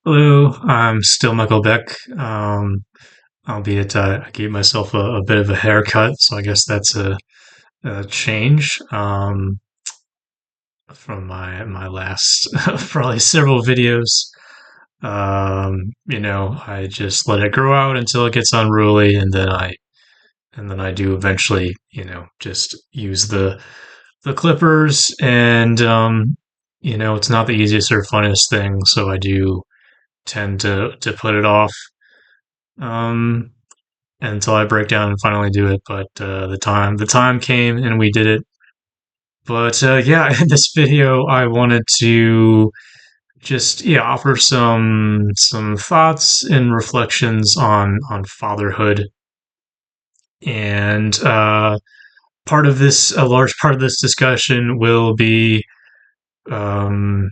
Hello, I'm still Michael Beck. Albeit I gave myself a bit of a haircut, so I guess that's a change from my last probably several videos. I just let it grow out until it gets unruly, and then I do eventually, just use the clippers, and it's not the easiest or funnest thing, so I do tend to put it off. Um, until I break down and finally do it. But the time came and we did it. But yeah, in this video, I wanted to just offer some thoughts and reflections on fatherhood, and a large part of this discussion will be um,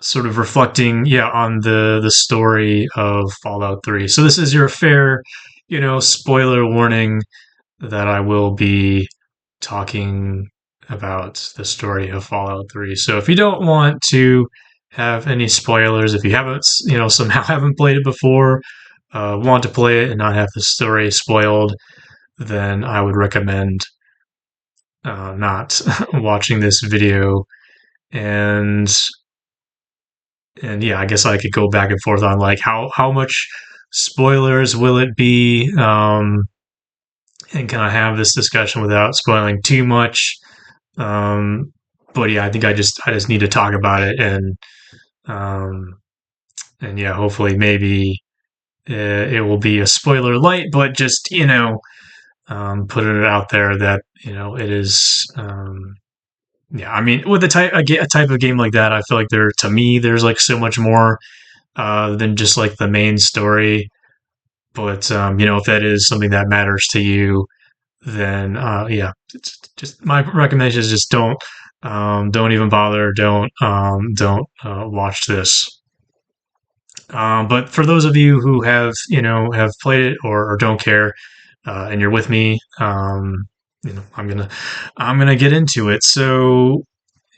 sort of reflecting, on the story of Fallout 3. So this is your fair, spoiler warning that I will be talking about the story of Fallout 3. So if you don't want to have any spoilers, if you haven't, somehow haven't played it before, want to play it and not have the story spoiled, then I would recommend not watching this video. And yeah, I guess I could go back and forth on like how much spoilers will it be, and can I have this discussion without spoiling too much? Um, but yeah, I think I just need to talk about it, um, and yeah, hopefully maybe it will be a spoiler light, but just putting it out there that it is. Yeah, I mean, with a type of game like that, I feel like to me there's like so much more than just like the main story. But if that is something that matters to you, then yeah, it's just my recommendation is just don't even bother, don't watch this. But for those of you who have played it or don't care, and you're with me, I'm gonna get into it. So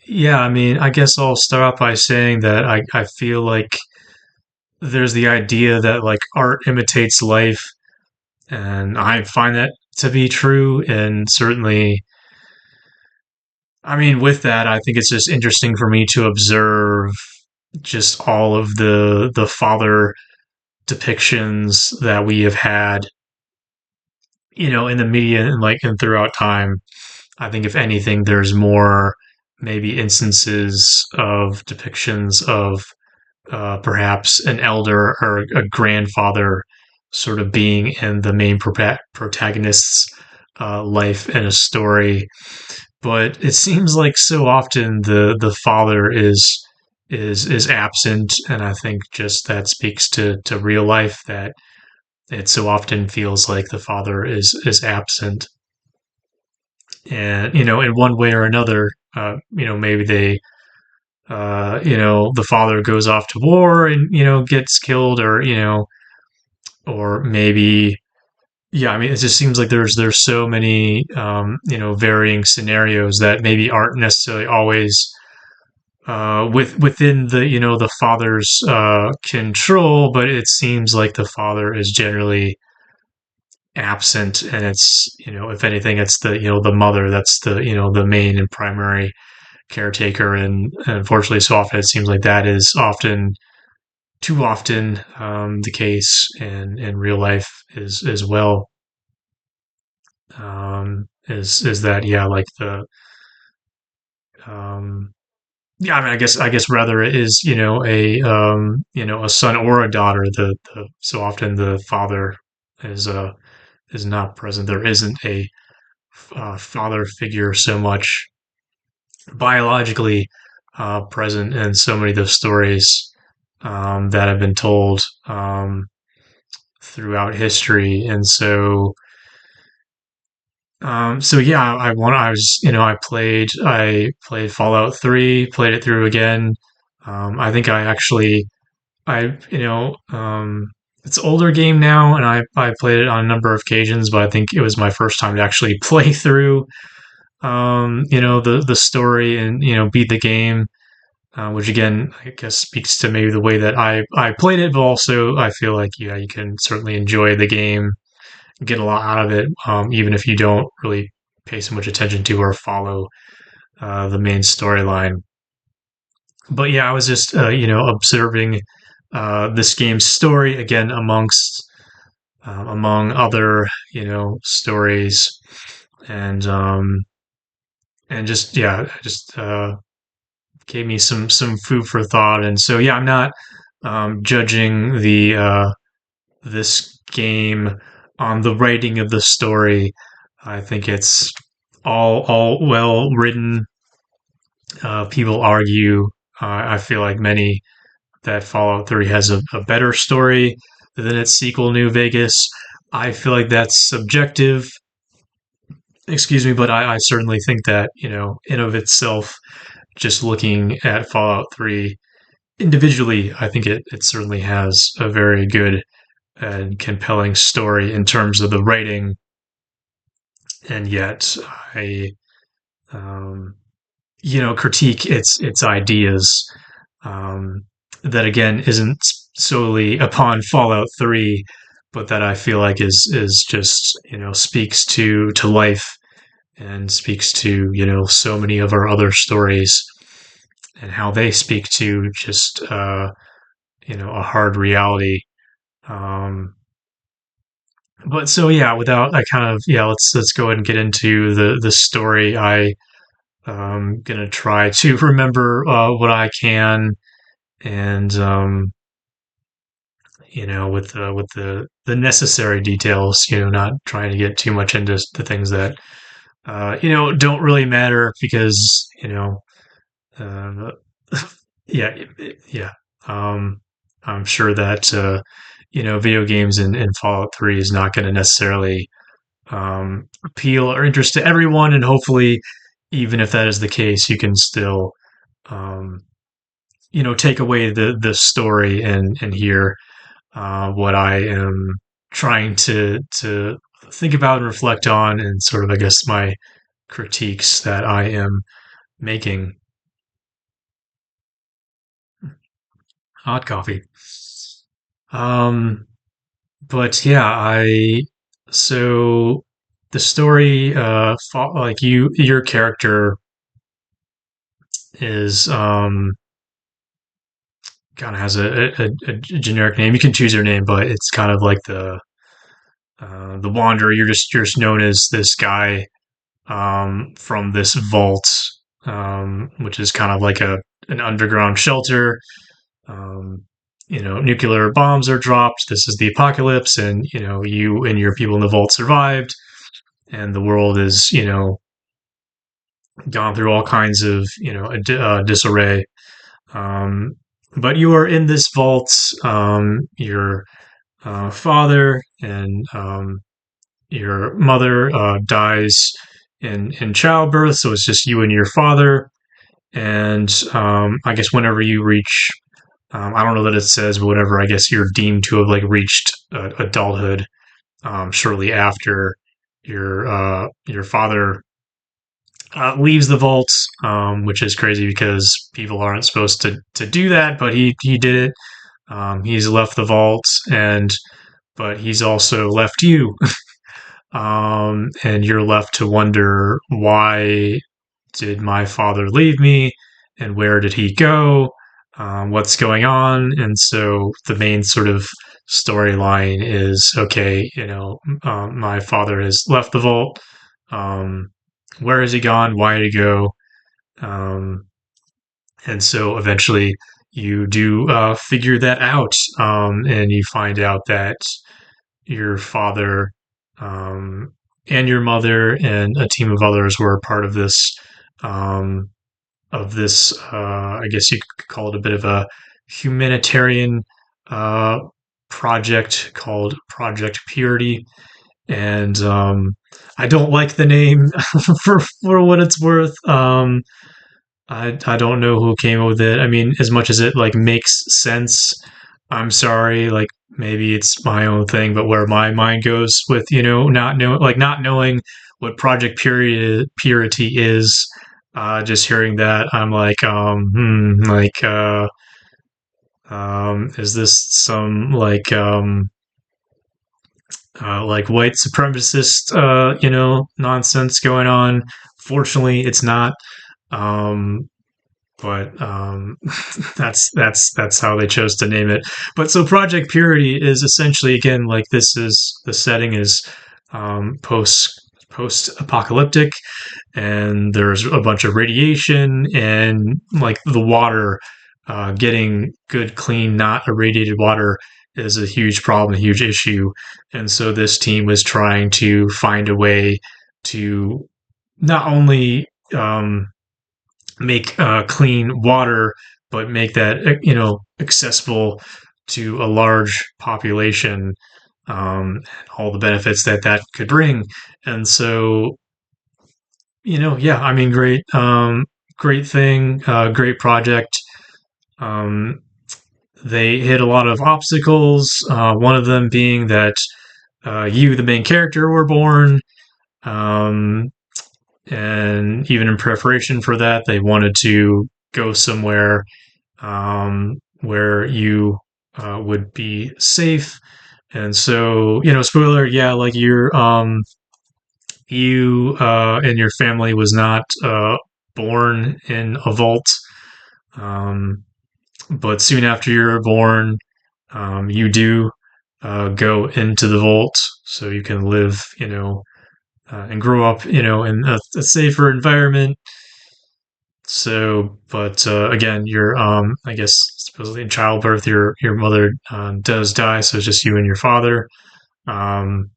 yeah, I mean, I guess I'll start off by saying that I feel like there's the idea that like art imitates life, and I find that to be true. And certainly, I mean, with that, I think it's just interesting for me to observe just all of the father depictions that we have had, in the media and throughout time. I think if anything, there's more maybe instances of depictions of perhaps an elder or a grandfather sort of being in the main protagonist's life in a story. But it seems like so often the father is absent, and I think just that speaks to real life, that it so often feels like the father is absent, and in one way or another, maybe the father goes off to war and gets killed, or maybe, yeah, I mean, it just seems like there's so many varying scenarios that maybe aren't necessarily always within the father's control, but it seems like the father is generally absent, and it's, if anything, it's the mother that's the main and primary caretaker, and unfortunately, so often it seems like that is often too often the case in real life as well. Is that, yeah, like the um, yeah, I mean, I guess rather it is, a son or a daughter. The So often the father is is not present. There isn't a father figure so much biologically present in so many of those stories that have been told throughout history. And so yeah, I played Fallout 3, played it through again. I think I it's an older game now, and I played it on a number of occasions, but I think it was my first time to actually play through the story and beat the game. which again, I guess speaks to maybe the way that I played it, but also I feel like, yeah, you can certainly enjoy the game, get a lot out of it, even if you don't really pay so much attention to or follow the main storyline. But yeah, I was just, observing this game's story again among other, stories, and just yeah, just gave me some food for thought. And so yeah, I'm not judging the this game on the writing of the story. I think it's all well written. People argue. I feel like many that Fallout 3 has a better story than its sequel, New Vegas. I feel like that's subjective. Excuse me, but I certainly think that, in of itself, just looking at Fallout 3 individually, I think it certainly has a very good and compelling story in terms of the writing, and yet I, um, critique its ideas. Um, that again isn't solely upon Fallout 3, but that I feel like is just speaks to life and speaks to so many of our other stories and how they speak to just a hard reality. Um, but so yeah, without I kind of yeah, let's go ahead and get into the story. Gonna try to remember what I can, and with the necessary details, not trying to get too much into the things that don't really matter because uh, yeah, yeah. Um, I'm sure that video games in Fallout 3 is not going to necessarily appeal or interest to everyone, and hopefully, even if that is the case, you can still um, take away the story and hear what I am trying to think about and reflect on, and sort of I guess my critiques that I am making. Hot coffee. Um, but yeah, I so the story like your character is kind of has a generic name. You can choose your name, but it's kind of like the Wanderer. You're just known as this guy from this vault, which is kind of like an underground shelter. Um, nuclear bombs are dropped. This is the apocalypse, and you and your people in the vault survived, and the world is gone through all kinds of disarray. Um, but you are in this vault. Your father and your mother dies in childbirth, so it's just you and your father. And I guess whenever you reach, I don't know that it says, but whenever I guess you're deemed to have like reached adulthood, shortly after your father leaves the vault, which is crazy because people aren't supposed to do that, but he did it. He's left the vault, and but he's also left you, and you're left to wonder, why did my father leave me, and where did he go? What's going on? And so the main sort of storyline is, okay, my father has left the vault. Um, where has he gone? Why did he go? Um, and so eventually you do figure that out, and you find out that your father um, and your mother and a team of others were part um, of this. I guess you could call it a bit of a humanitarian uh, project called Project Purity, and I don't like the name for what it's worth. I don't know who came up with it. I mean, as much as it like makes sense, I'm sorry, like maybe it's my own thing, but where my mind goes with not knowing what Project Purity is, just hearing that, I'm like, is this some like white supremacist, nonsense going on? Fortunately, it's not. Um, but that's how they chose to name it. But so Project Purity is essentially, again, like, this is the setting is post apocalyptic, and there's a bunch of radiation, and like the water, getting good, clean, not irradiated water is a huge problem, a huge issue. And so this team was trying to find a way to not only make clean water, but make that, accessible to a large population, all the benefits that that could bring. And so, yeah, I mean, great, great thing, great project. Um, they hit a lot of obstacles. One of them being that you, the main character, were born. Um, and even in preparation for that, they wanted to go somewhere, where you would be safe. And so, spoiler, yeah, like you and your family was not born in a vault, um, but soon after you're born, you do go into the vault, so you can live, and grow up, in a safer environment. So, but again, you're, I guess, supposedly in childbirth, your mother does die, so it's just you and your father. Um,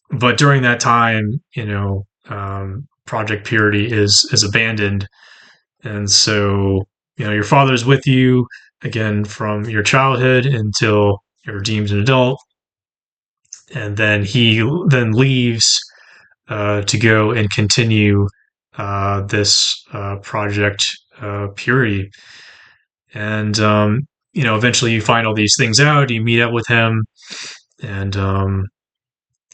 but during that time, Project Purity is abandoned, and so, your father's with you again from your childhood until you're deemed an adult, and then he then leaves to go and continue this Project Purity. And, eventually you find all these things out, you meet up with him, and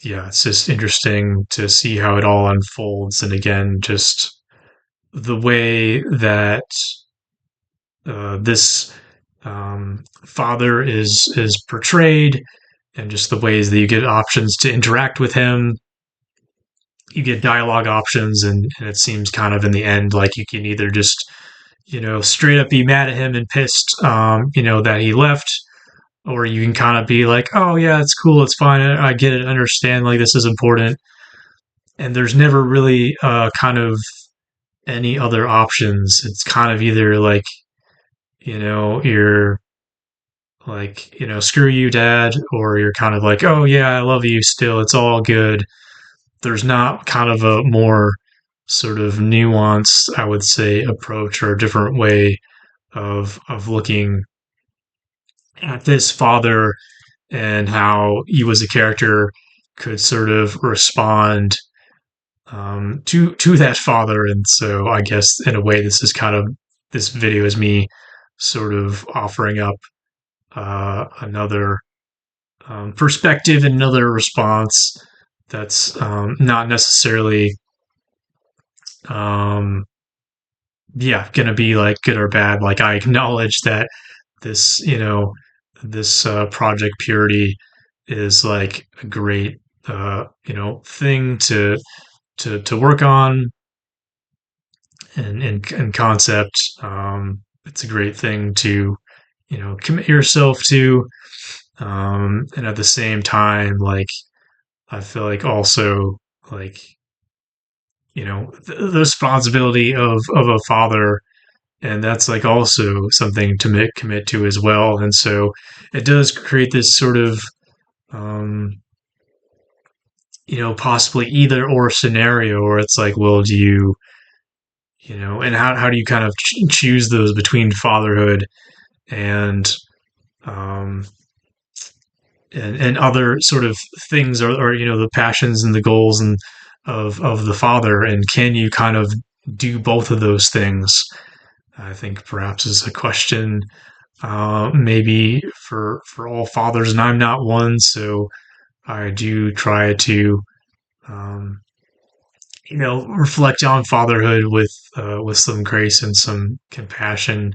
yeah, it's just interesting to see how it all unfolds. And again, just the way that this father is portrayed, and just the ways that you get options to interact with him. You get dialogue options, and it seems kind of in the end like you can either just, straight up be mad at him and pissed, that he left, or you can kind of be like, oh yeah, it's cool, it's fine, I get it, understand, like, this is important. And there's never really kind of any other options. It's kind of either like, you're like, screw you, dad, or you're kind of like, oh yeah, I love you still, it's all good. There's not kind of a more sort of nuanced, I would say, approach, or a different way of looking at this father, and how you as a character could sort of respond to that father. And so I guess in a way, this is kind of, this video is me sort of offering up another perspective, and another response that's not necessarily, um, yeah, gonna be like good or bad. Like, I acknowledge that this, this Project Purity is like a great, thing to work on, and concept. It's a great thing to, commit yourself to. And at the same time, like, I feel like also, like, the responsibility of a father, and that's like also something to commit to as well. And so it does create this sort of, um, possibly either or scenario, where it's like, well, do you, and how do you kind of choose those between fatherhood and, um, and other sort of things, or the passions and the goals and of the father, and can you kind of do both of those things? I think perhaps is a question, maybe for all fathers, and I'm not one, so I do try to, um, reflect on fatherhood with some grace and some compassion.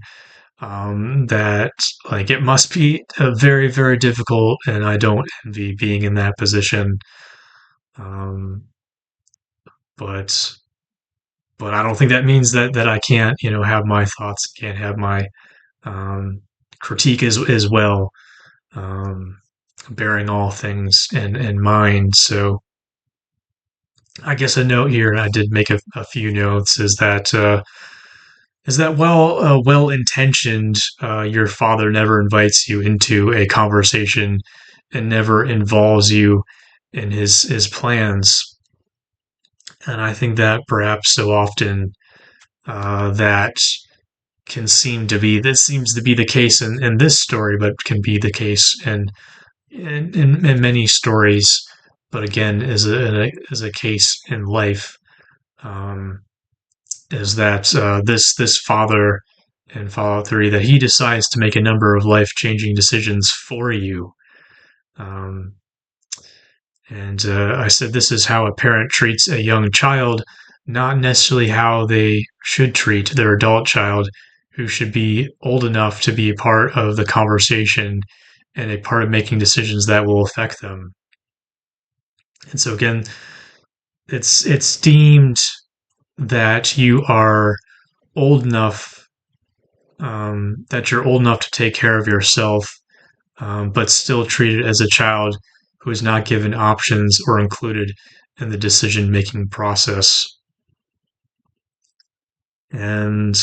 That like it must be very very difficult, and I don't envy being in that position. Um, but I don't think that means that I can't have my thoughts, can't have my um, critique as well, um, bearing all things in mind. So I guess a note here, and I did make a few notes, is that well intentioned, your father never invites you into a conversation and never involves you in his plans. And I think that perhaps so often that this seems to be the case in this story, but can be the case in many stories. But again, is a case in life. Um, is that this father in Fallout 3 that he decides to make a number of life changing decisions for you. Um, and I said this is how a parent treats a young child, not necessarily how they should treat their adult child, who should be old enough to be a part of the conversation and a part of making decisions that will affect them. And so again, it's deemed that you are old enough that you're old enough to take care of yourself, but still treated as a child who is not given options or included in the decision making process. And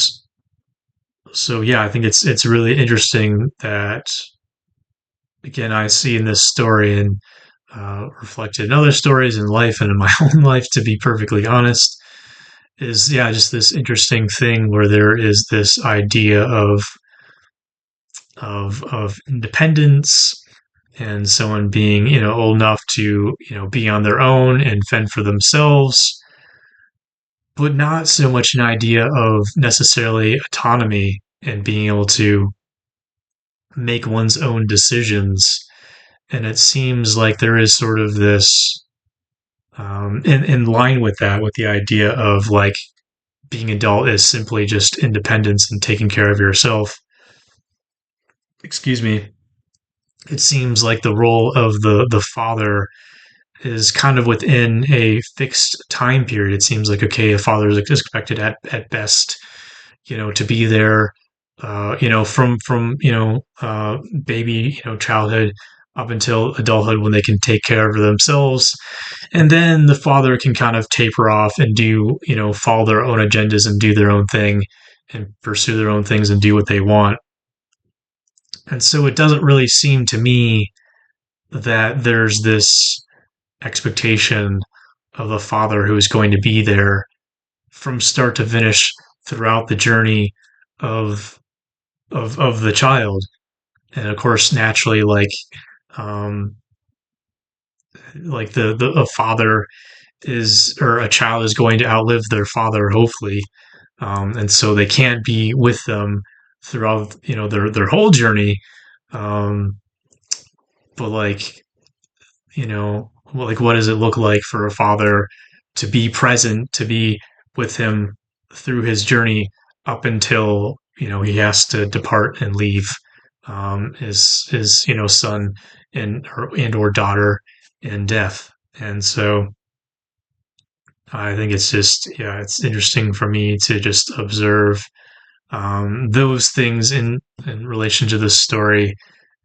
so, yeah, I think it's really interesting that again I see in this story and reflected in other stories in life and in my own life. To be perfectly honest, is yeah, just this interesting thing where there is this idea of independence and someone being old enough to be on their own and fend for themselves, but not so much an idea of necessarily autonomy and being able to make one's own decisions. And it seems like there is sort of this in line with that, with the idea of like being adult is simply just independence and taking care of yourself. Excuse me. It seems like the role of the father is kind of within a fixed time period. It seems like okay, a father is expected at best, to be there, from baby, childhood up until adulthood when they can take care of themselves, and then the father can kind of taper off and do follow their own agendas and do their own thing and pursue their own things and do what they want. And so it doesn't really seem to me that there's this expectation of a father who is going to be there from start to finish throughout the journey of of the child. And of course, naturally, um, like the a father is or a child is going to outlive their father, hopefully, and so they can't be with them throughout their whole journey. Um, but like what does it look like for a father to be present, to be with him through his journey up until he has to depart and leave his son and or daughter in death. And so I think it's just yeah, it's interesting for me to just observe those things in relation to this story,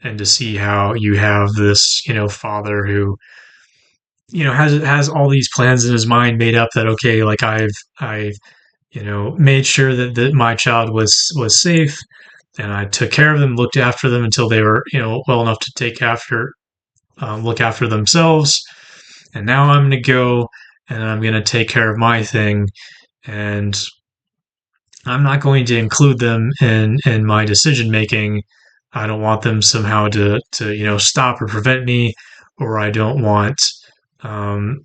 and to see how you have this father who has all these plans in his mind made up that okay, like I've made sure that my child was safe, and I took care of them, looked after them until they were well enough to look after themselves, and now I'm going to go and I'm going to take care of my thing, and I'm not going to include them in my decision making. I don't want them somehow to stop or prevent me, or I don't want um,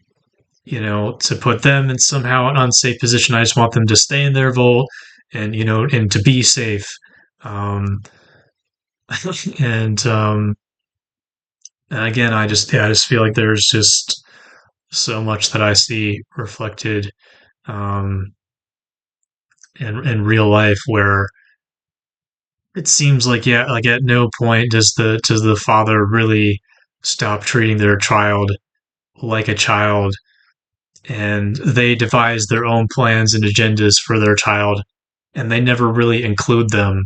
to put them in somehow an unsafe position. I just want them to stay in their vault and and to be safe. Um, and again, I just feel like there's just so much that I see reflected um, in real life, where it seems like, yeah, like at no point does the father really stop treating their child like a child, and they devise their own plans and agendas for their child, and they never really include them.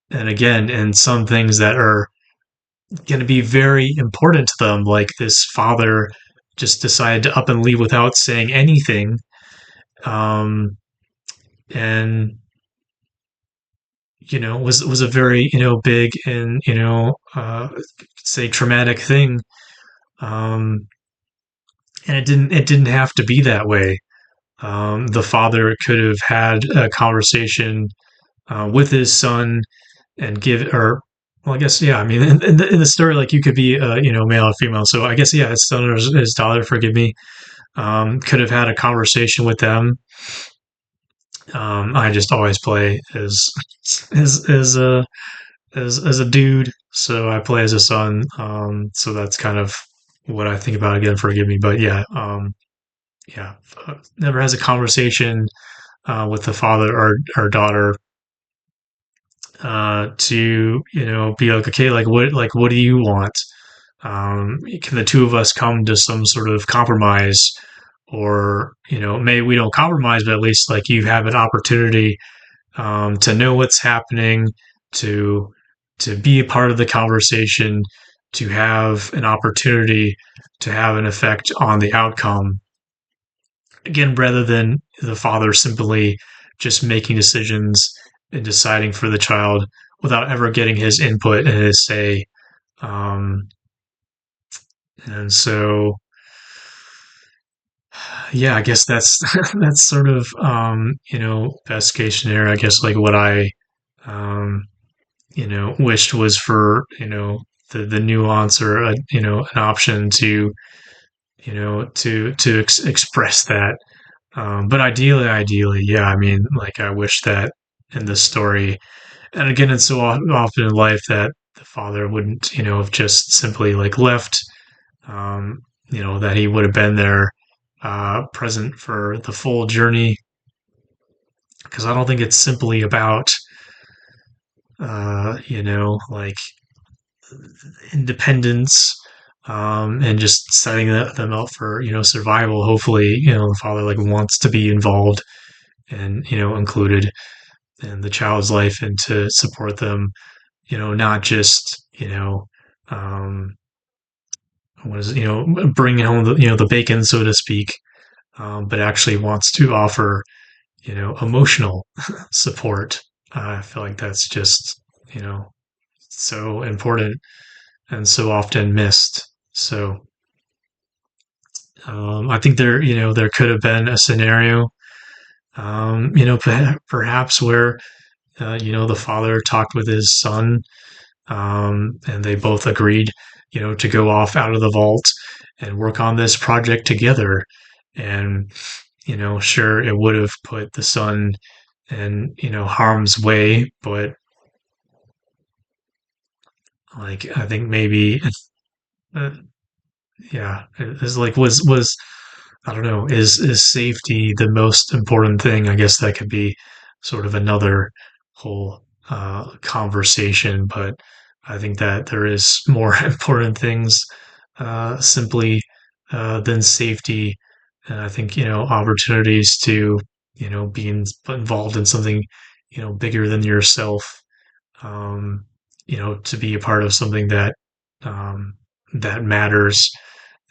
And again, in some things that are going to be very important to them, like this father just decided to up and leave without saying anything, um, and was a very big and say traumatic thing, um, and it didn't have to be that way. The father could have had a conversation with his son and give or well, I guess yeah. I mean, in the story, like you could be male or female. So I guess yeah, his son or his daughter, forgive me, could have had a conversation with them. I just always play as a as a dude, so I play as a son. So that's kind of what I think about. Again, forgive me, but yeah, yeah, never has a conversation with the father or daughter to be like, okay, like what do you want? Can the two of us come to some sort of compromise? Or maybe we don't compromise, but at least like you have an opportunity to know what's happening, to be a part of the conversation, to have an opportunity to have an effect on the outcome. Again, rather than the father simply just making decisions and deciding for the child without ever getting his input and his say. Um, and so, yeah, I guess that's that's sort of best case scenario. I guess like what I um, wished was for the nuance or an option to express that. But ideally, yeah. I mean, like I wish that in this story, and again, it's so often in life that the father wouldn't, have just simply like left. Um, that he would have been there, present for the full journey. Because I don't think it's simply about, like independence, and just setting them up for survival. Hopefully, the father like wants to be involved and included in the child's life and to support them. Not just um, what is it, bringing home the bacon, so to speak, but actually wants to offer emotional support. I feel like that's just so important and so often missed. So I think there could have been a scenario, perhaps where the father talked with his son, and they both agreed, to go off out of the vault and work on this project together. And sure, it would have put the son in harm's way, but like I think maybe uh, yeah, it's like was I don't know, is safety the most important thing? I guess that could be sort of another whole conversation, but I think that there is more important things simply than safety, and I think opportunities to be involved in something bigger than yourself, um, to be a part of something that um, that matters.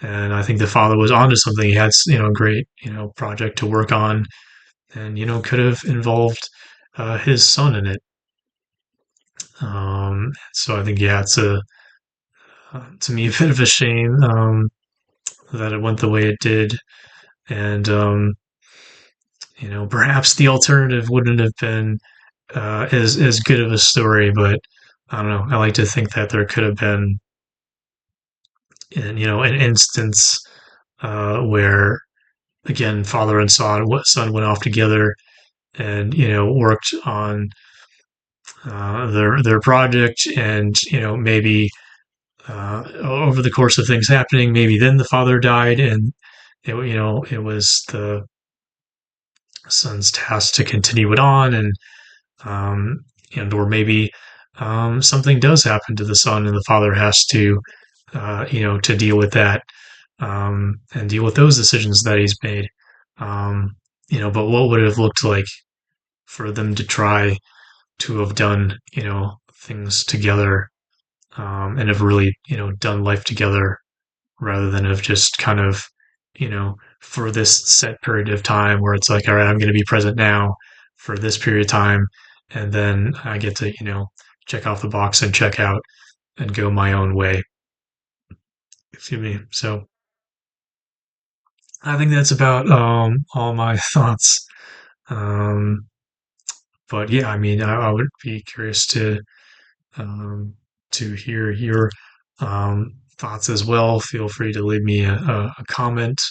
And I think the father was onto something. He had a great project to work on, and could have involved his son in it. So I think yeah, it's a to me a bit of a shame that it went the way it did, and perhaps the alternative wouldn't have been as good of a story. But I don't know. I like to think that there could have been an instance where again father and son went off together and worked on their project, and maybe over the course of things happening, maybe then the father died, and it was the son's task to continue it on, um, or maybe something does happen to the son, and the father has to to deal with that, and deal with those decisions that he's made. Um, but what would it have looked like for them to try to have done, things together, and have really, done life together rather than have just kind of, for this set period of time where it's like, all right, I'm going to be present now for this period of time. And then I get to, check off the box and check out and go my own way. Excuse me. So I think that's about all my thoughts. Um, but yeah, I mean, I would be curious um, to hear your thoughts as well. Feel free to leave me a comment.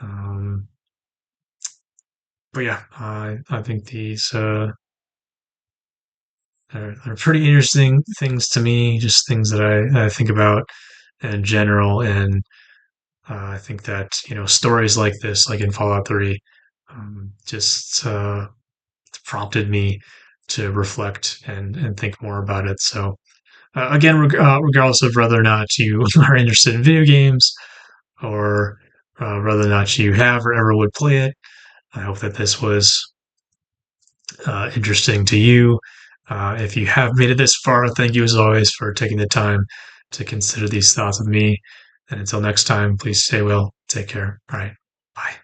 Um, but yeah, I think these are pretty interesting things to me, just things that I think about in general. And I think that, stories like this, like in Fallout 3, just prompted me to reflect and think more about it. So, again, regardless of whether or not you are interested in video games or whether or not you have or ever would play it, I hope that this was interesting to you. If you have made it this far, thank you as always for taking the time to consider these thoughts with me. And until next time, please stay well, take care. All right, bye.